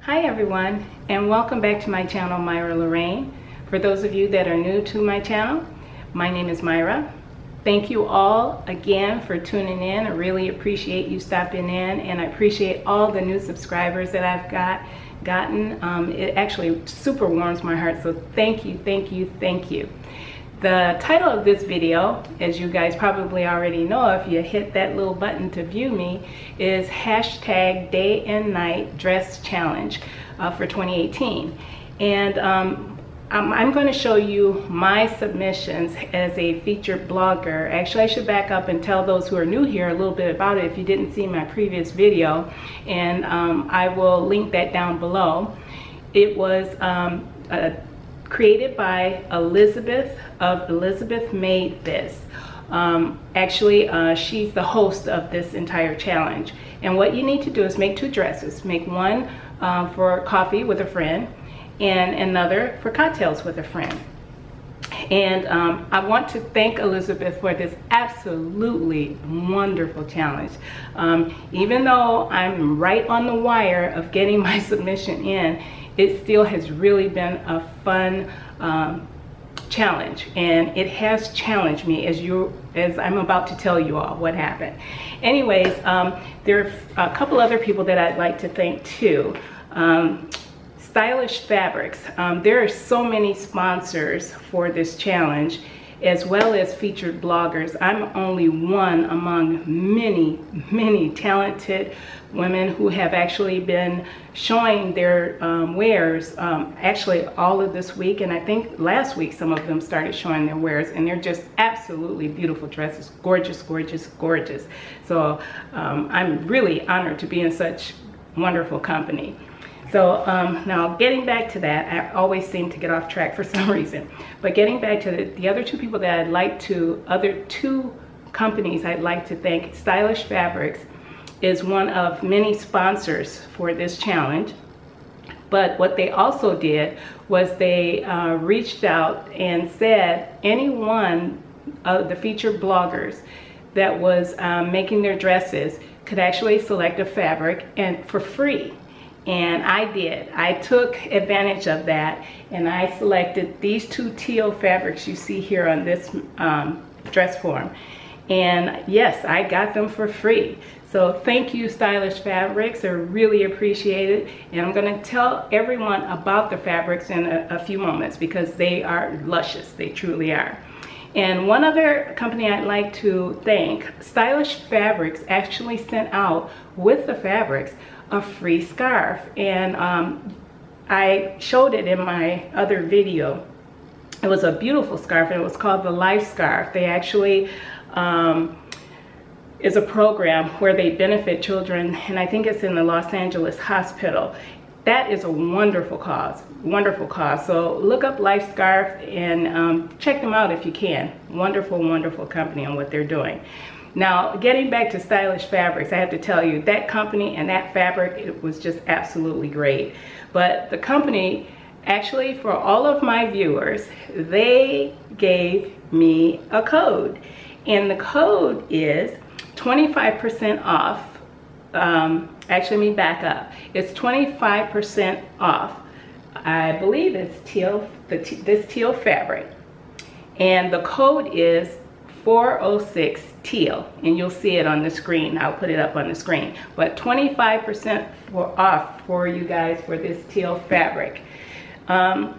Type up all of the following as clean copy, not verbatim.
Hi everyone, and welcome back to my channel, Myra Lorraine. For those of you that are new to my channel, my name is Myra. Thank you all again for tuning in. I really appreciate you stopping in, and I appreciate all the new subscribers that I've gotten. It actually super warms my heart, so thank you, thank you, thank you. The title of this video, as you guys probably already know if you hit that little button to view me, is hashtag Day and Night Dress Challenge for 2018. And I'm going to show you my submissions as a featured blogger. Actually, I should back up and tell those who are new here a little bit about it if you didn't see my previous video, and I will link that down below. It was created by Elizabeth of Elizabeth Made This. Actually, she's the host of this entire challenge. And what you need to do is make two dresses. Make one for coffee with a friend and another for cocktails with a friend. And I want to thank Elizabeth for this absolutely wonderful challenge. Even though I'm right on the wire of getting my submission in, it still has really been a fun challenge, and it has challenged me as I'm about to tell you all what happened. Anyways, there are a couple other people that I'd like to thank too. Stylish Fabrics. There are so many sponsors for this challenge, as well as featured bloggers. I'm only one among many, many talented women who have actually been showing their wares actually all of this week, and I think last week some of them started showing their wares, and they're just absolutely beautiful dresses. Gorgeous, gorgeous, gorgeous. So I'm really honored to be in such wonderful company. So now getting back to that, I always seem to get off track for some reason, but getting back to the other two people that I'd like to, other two companies I'd like to thank. Stylish Fabrics is one of many sponsors for this challenge, but what they also did was they reached out and said any one of the featured bloggers that was making their dresses could actually select a fabric and for free. And I did. I took advantage of that, and I selected these two teal fabrics you see here on this dress form. And yes, I got them for free. So thank you, Stylish Fabrics. I really appreciate it. And I'm going to tell everyone about the fabrics in a few moments because they are luscious. They truly are. And one other company I'd like to thank, Stylish Fabrics actually sent out with the fabrics a free scarf, and I showed it in my other video. It was a beautiful scarf, and it was called the Life Scarf. They actually is a program where they benefit children, and I think it's in the Los Angeles hospital. That is a wonderful cause, wonderful cause. So look up Life Scarf and check them out if you can. Wonderful, wonderful company and what they're doing. Now, getting back to Stylish Fabrics, I have to tell you, that company and that fabric, it was just absolutely great. But the company, actually, for all of my viewers, they gave me a code. And the code is 25% off. Actually, let me back up. It's 25% off. I believe it's teal, this teal fabric. And the code is 406 teal, and you'll see it on the screen. I'll put it up on the screen. But 25% off for you guys for this teal fabric. And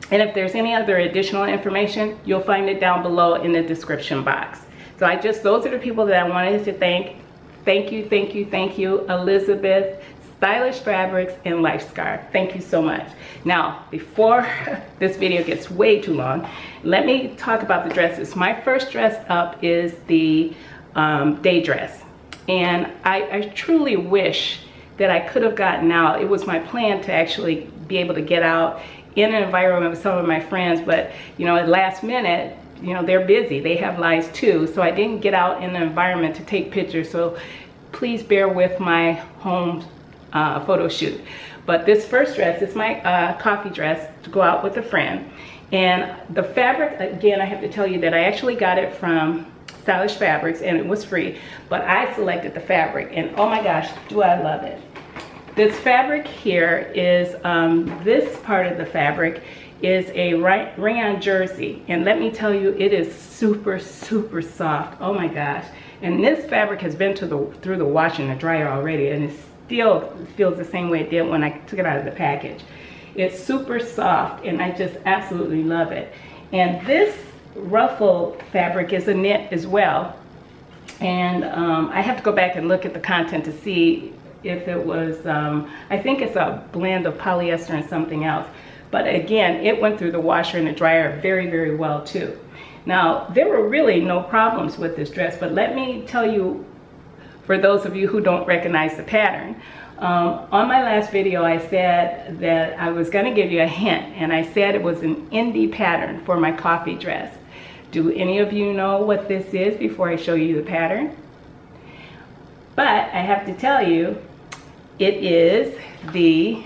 if there's any other additional information, you'll find it down below in the description box. So those are the people that I wanted to thank. Thank you, thank you, thank you, Elizabeth, Stylish Fabrics, and Life Scarf. Thank you so much. Now, before this video gets way too long, let me talk about the dresses. My first dress up is the day dress. And I truly wish that I could have gotten out. It was my plan to actually be able to get out in an environment with some of my friends, but you know, at last minute, you know, they're busy. They have lives too. So I didn't get out in the environment to take pictures. So please bear with my home photo shoot. But this first dress is my coffee dress to go out with a friend. And the fabric, again, I have to tell you that I actually got it from Stylish Fabrics and it was free, but I selected the fabric and oh my gosh, do I love it. this fabric here is, this part of the fabric is a rayon jersey. And let me tell you, it is super, super soft. Oh my gosh. And this fabric has been through the wash and the dryer already, and it still feels the same way it did when I took it out of the package. It's super soft, and I just absolutely love it. And this ruffle fabric is a knit as well. And I have to go back and look at the content to see if it was, I think it's a blend of polyester and something else. But again, it went through the washer and the dryer very, very well too. Now, there were really no problems with this dress, but let me tell you, for those of you who don't recognize the pattern, on my last video I said that I was going to give you a hint, and I said it was an indie pattern for my coffee dress. Do any of you know what this is before I show you the pattern? But I have to tell you, it is the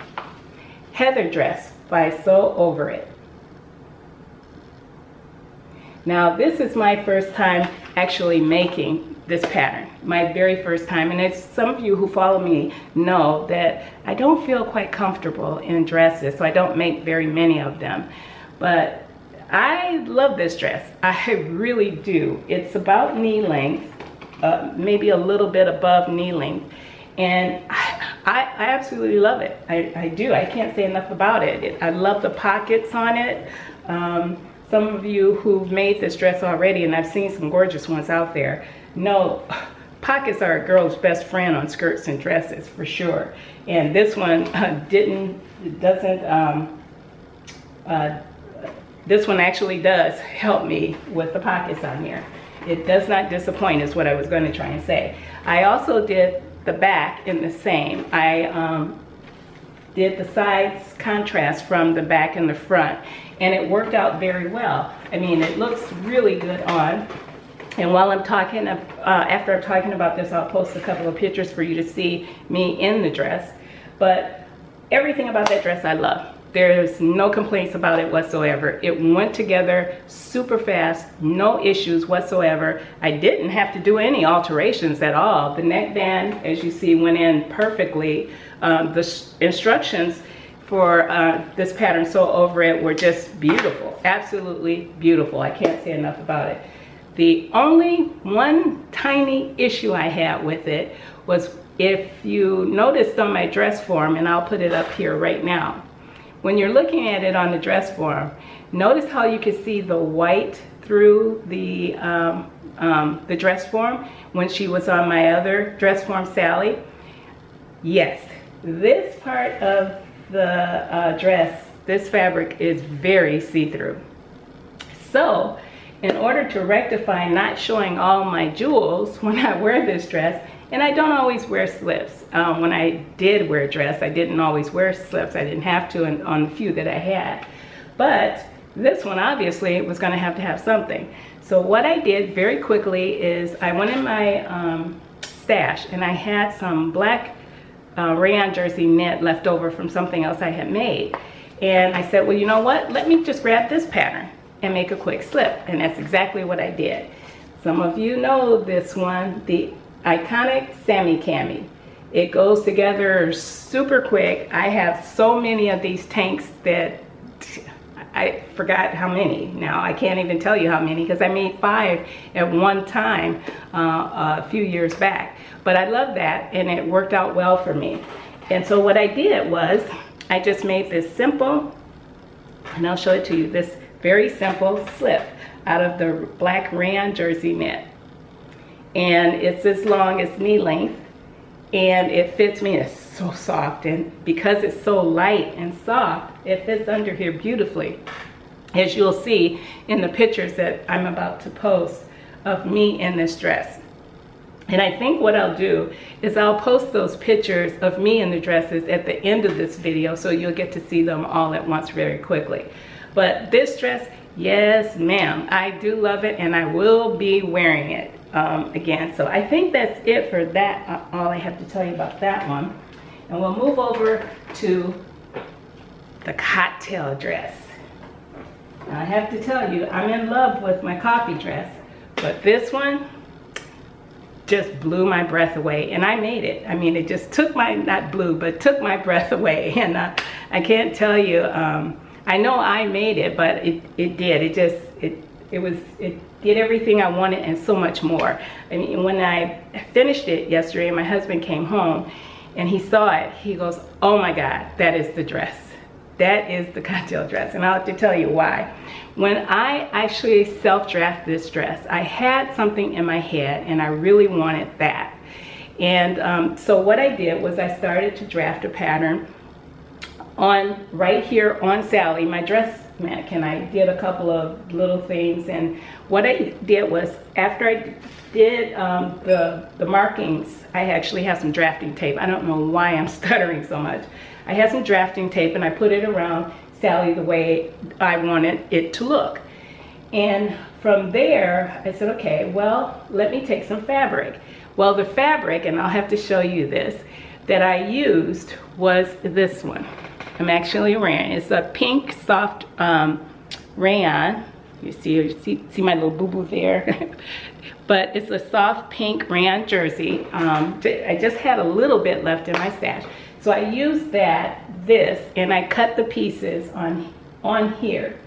Heather dress by Sew Over It. Now, this is my first time actually making this pattern, my very first time. And as some of you who follow me know that I don't feel quite comfortable in dresses, so I don't make very many of them. But I love this dress. I really do. It's about knee length, maybe a little bit above knee length. And I absolutely love it. I do. I can't say enough about it. I love the pockets on it. Some of you who've made this dress already, and I've seen some gorgeous ones out there, know pockets are a girl's best friend on skirts and dresses for sure. And this one this one actually does help me with the pockets on here. It does not disappoint is what I was going to try and say. I also did the back in the same. I did the sides contrast from the back and the front, and it worked out very well. I mean, it looks really good on. And while I'm talking, after I'm talking about this, I'll post a couple of pictures for you to see me in the dress. But everything about that dress I love. There's no complaints about it whatsoever. It went together super fast, no issues whatsoever. I didn't have to do any alterations at all. The neckband, as you see, went in perfectly. The instructions for this pattern, Sew Over It, were just beautiful, absolutely beautiful. I can't say enough about it. The only one tiny issue I had with it was, if you noticed on my dress form, and I'll put it up here right now, when you're looking at it on the dress form, notice how you can see the white through the dress form when she was on my other dress form, Sally. Yes, this part of the dress, this fabric is very see-through. So, in order to rectify not showing all my jewels when I wear this dress, and I don't always wear slips. When I did wear a dress, I didn't always wear slips. I didn't have to on the few that I had. But this one obviously was going to have something. So what I did very quickly is I went in my stash, and I had some black rayon jersey knit left over from something else I had made. And I said, well, you know what? Let me just grab this pattern and make a quick slip. And that's exactly what I did. Some of you know this one, the iconic Sammy Cami. It goes together super quick. I have so many of these tanks that I forgot how many now. I can't even tell you how many, because I made 5 at one time a few years back. But I love that, and it worked out well for me. And so what I did was I just made this simple, and I'll show it to you, this very simple slip out of the black rayon jersey knit. And it's as long as knee length, and it fits me. It's so soft, and because it's so light and soft, it fits under here beautifully, as you'll see in the pictures that I'm about to post of me in this dress. And I think what I'll do is I'll post those pictures of me in the dresses at the end of this video, so you'll get to see them all at once very quickly. But this dress, yes ma'am, I do love it, and I will be wearing it again. So I think that's it for that, all I have to tell you about that one. And we'll move over to the cocktail dress. Now, I have to tell you, I'm in love with my coffee dress, but this one, just blew my breath away, and I made it. I mean, it just took my, not blew, but took my breath away. And I can't tell you, I know I made it, but it did. It did everything I wanted and so much more. I mean, when I finished it yesterday, my husband came home and he saw it. He goes, oh my God, that is the dress. That is the cocktail dress. And I'll have to tell you why. When I actually self-drafted this dress, I had something in my head and I really wanted that. And so what I did was I started to draft a pattern on right here on Sally, my dress mannequin. I did a couple of little things, and what I did was, after I did the markings, I actually have some drafting tape. I don't know why I'm stuttering so much. I had some drafting tape and I put it around Sally the way I wanted it to look. And from there, I said, okay, well, let me take some fabric. Well, the fabric, and I'll have to show you this, that I used was this one. I'm actually wearing, it's a pink soft rayon. You see my little boo-boo there? But it's a soft pink rayon jersey. I just had a little bit left in my stash. So I used this, and I cut the pieces on here.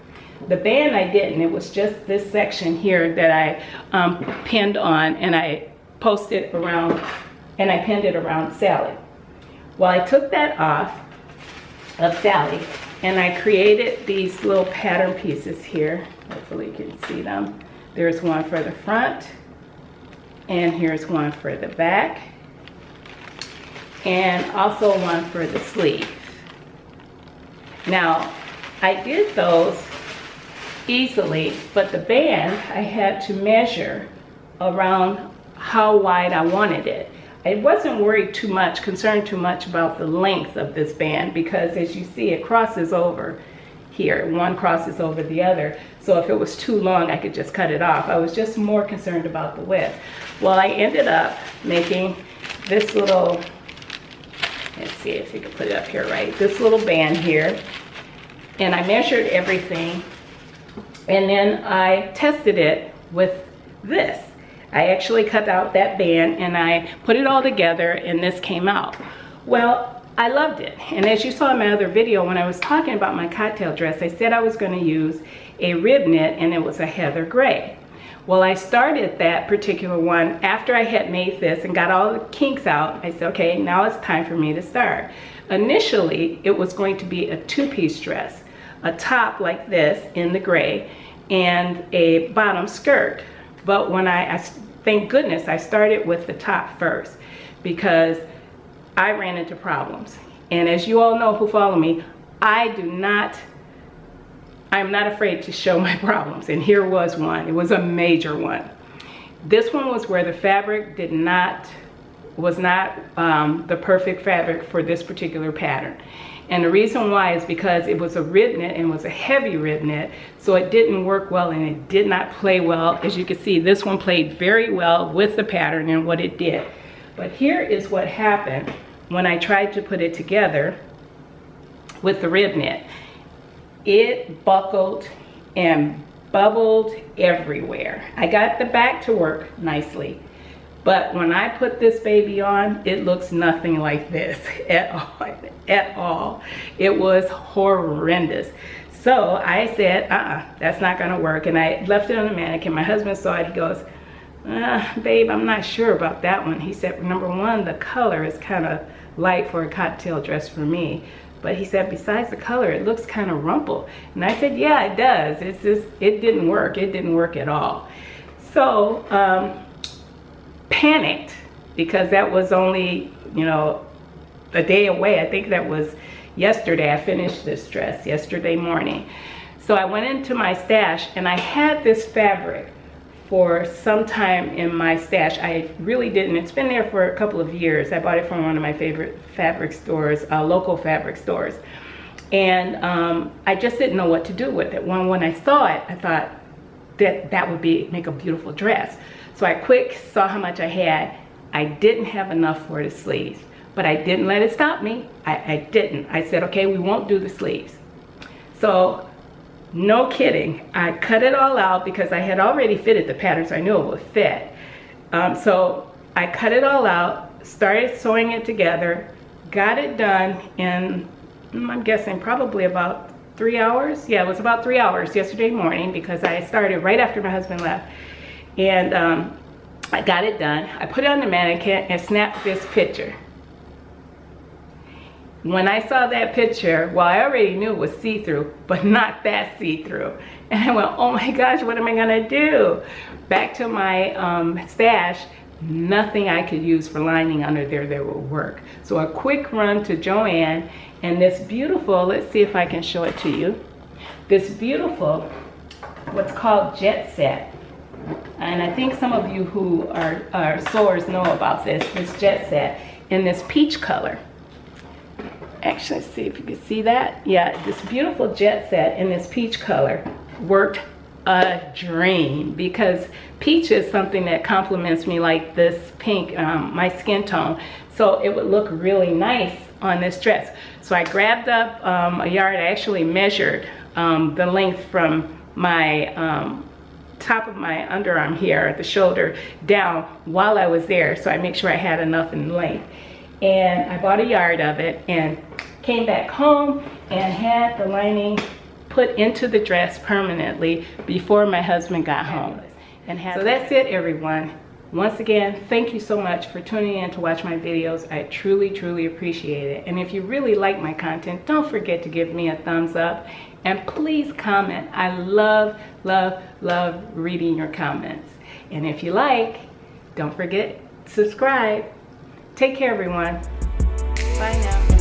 The band I didn't, it was just this section here that I pinned on, and I posted around, and I pinned it around Sally. Well, I took that off of Sally, and I created these little pattern pieces here. Hopefully you can see them. There's one for the front, and here's one for the back, and also one for the sleeve. Now, I did those easily, but the band I had to measure around how wide I wanted it. I wasn't concerned too much about the length of this band, because as you see, it crosses over here. One crosses over the other. So if it was too long, I could just cut it off. I was just more concerned about the width. Well, I ended up making this little, let's see if you can put it up here right, this little band here. And I measured everything, and then I tested it with this. I actually cut out that band and I put it all together, and this came out. Well, I loved it. And as you saw in my other video, when I was talking about my cocktail dress, I said I was going to use a rib knit, and it was a heather gray. Well, I started that particular one after I had made this and got all the kinks out. I said, okay, now it's time for me to start. Initially, it was going to be a two-piece dress, a top like this in the gray and a bottom skirt. But when thank goodness I started with the top first, because I ran into problems. And as you all know who follow me, I'm not afraid to show my problems. And here was one. It was a major one. This one was where the fabric was not the perfect fabric for this particular pattern. And the reason why is because it was a rib knit, and was a heavy rib knit, so it didn't work well and it did not play well. As you can see, this one played very well with the pattern and what it did. But here is what happened when I tried to put it together with the rib knit. It buckled and bubbled everywhere. I got the back to work nicely, but when I put this baby on, it looks nothing like this at all. It was horrendous. So I said, that's not gonna work. And I left it on the mannequin. My husband saw it, he goes, babe, I'm not sure about that one. He said, number one, the color is kind of light for a cocktail dress for me. But he said, besides the color, it looks kind of rumpled. And I said, yeah, it does. It's just, it didn't work. It didn't work at all. So, panicked, because that was only, you know, a day away. I think that was yesterday. I finished this dress yesterday morning. So I went into my stash, and I had this fabric for some time in my stash. I really didn't. It's been there for a couple of years. I bought it from one of my favorite fabric stores, local fabric stores. And I just didn't know what to do with it. When I saw it, I thought that would make a beautiful dress. So I quick saw how much I had. I didn't have enough for the sleeves, but I didn't let it stop me. I didn't. I said, okay, we won't do the sleeves. So no kidding, I cut it all out because I had already fitted the pattern, so I knew it would fit. So I cut it all out, started sewing it together, got it done in, I'm guessing probably about 3 hours. Yeah, it was about 3 hours yesterday morning because I started right after my husband left. And I got it done. I put it on the mannequin and snapped this picture. When I saw that picture, well, I already knew it was see-through, but not that see-through. And I went, oh my gosh, what am I gonna do? Back to my stash, nothing I could use for lining under there that would work. So a quick run to Joann, and this beautiful, let's see if I can show it to you. This beautiful, what's called Jet Set. And I think some of you who are sewers know about this Jet Set in this peach color. Actually, see if you can see that. Yeah, this beautiful Jet Set in this peach color worked a dream, because peach is something that complements me like this pink, my skin tone. So it would look really nice on this dress. So I grabbed up a yard. I actually measured the length from my top of my underarm here at the shoulder down while I was there, so I make sure I had enough in length. And I bought a yard of it and came back home and had the lining put into the dress permanently before my husband got home. So that's it, everyone. Once again, thank you so much for tuning in to watch my videos. I truly, truly appreciate it. And if you really like my content, don't forget to give me a thumbs up. And please comment. I love, love, love reading your comments. And if you like, don't forget, subscribe. Take care, everyone. Bye now.